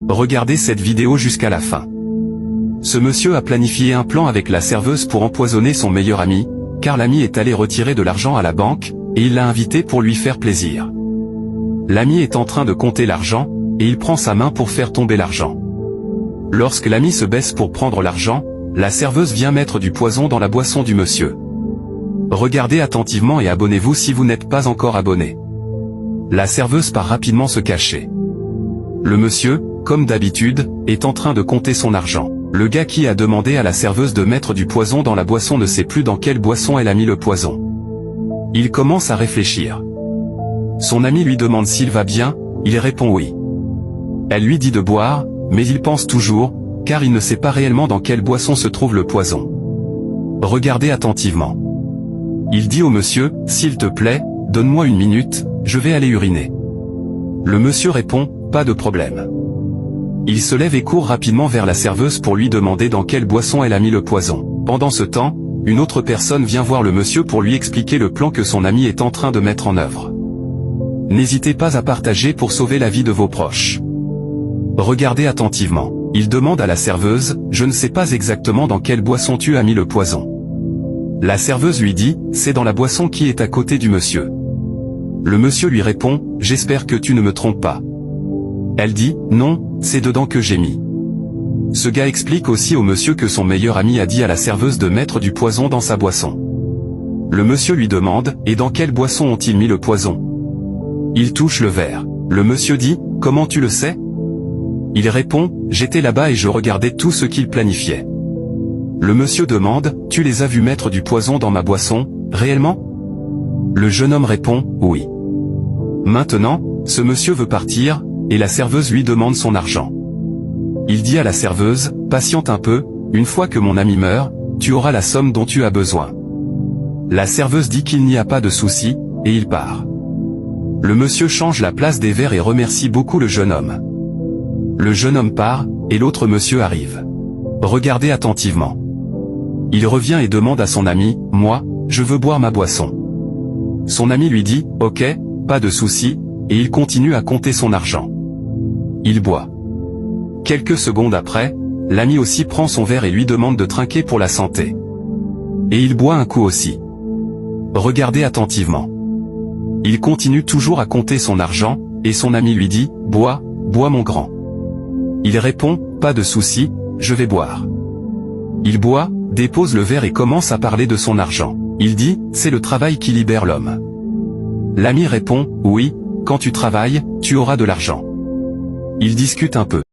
Regardez cette vidéo jusqu'à la fin. Ce monsieur a planifié un plan avec la serveuse pour empoisonner son meilleur ami, car l'ami est allé retirer de l'argent à la banque, et il l'a invité pour lui faire plaisir. L'ami est en train de compter l'argent, et il prend sa main pour faire tomber l'argent. Lorsque l'ami se baisse pour prendre l'argent, la serveuse vient mettre du poison dans la boisson du monsieur. Regardez attentivement et abonnez-vous si vous n'êtes pas encore abonné. La serveuse part rapidement se cacher. Le monsieur, comme d'habitude, est en train de compter son argent. Le gars qui a demandé à la serveuse de mettre du poison dans la boisson ne sait plus dans quelle boisson elle a mis le poison. Il commence à réfléchir. Son ami lui demande s'il va bien, il répond oui. Elle lui dit de boire, mais il pense toujours, car il ne sait pas réellement dans quelle boisson se trouve le poison. Regardez attentivement. Il dit au monsieur, « S'il te plaît, donne-moi 1 minute, je vais aller uriner. » Le monsieur répond, « Pas de problème. » Il se lève et court rapidement vers la serveuse pour lui demander dans quelle boisson elle a mis le poison. Pendant ce temps, une autre personne vient voir le monsieur pour lui expliquer le plan que son ami est en train de mettre en œuvre. N'hésitez pas à partager pour sauver la vie de vos proches. Regardez attentivement. Il demande à la serveuse, « Je ne sais pas exactement dans quelle boisson tu as mis le poison. » La serveuse lui dit, « C'est dans la boisson qui est à côté du monsieur. » Le monsieur lui répond, « J'espère que tu ne me trompes pas. » Elle dit, « Non, c'est dedans que j'ai mis. » Ce gars explique aussi au monsieur que son meilleur ami a dit à la serveuse de mettre du poison dans sa boisson. Le monsieur lui demande, « Et dans quelle boisson ont-ils mis le poison ?» Il touche le verre. Le monsieur dit, « Comment tu le sais ?» Il répond, « J'étais là-bas et je regardais tout ce qu'ils planifiaient. » Le monsieur demande, « Tu les as vus mettre du poison dans ma boisson, réellement ?» Le jeune homme répond, « Oui. » Maintenant, ce monsieur veut partir, et la serveuse lui demande son argent. Il dit à la serveuse, « Patiente un peu, une fois que mon ami meurt, tu auras la somme dont tu as besoin. » La serveuse dit qu'il n'y a pas de souci, et il part. Le monsieur change la place des verres et remercie beaucoup le jeune homme. Le jeune homme part, et l'autre monsieur arrive. Regardez attentivement. Il revient et demande à son ami, « Moi, je veux boire ma boisson. » Son ami lui dit, « Ok, pas de souci, » et il continue à compter son argent. Il boit. Quelques secondes après, l'ami aussi prend son verre et lui demande de trinquer pour la santé. Et il boit un coup aussi. Regardez attentivement. Il continue toujours à compter son argent, et son ami lui dit, « Bois, bois mon grand. » Il répond, « Pas de souci, je vais boire. » Il boit, dépose le verre et commence à parler de son argent. Il dit, « C'est le travail qui libère l'homme. » L'ami répond, « Oui, quand tu travailles, tu auras de l'argent. » Ils discutent un peu.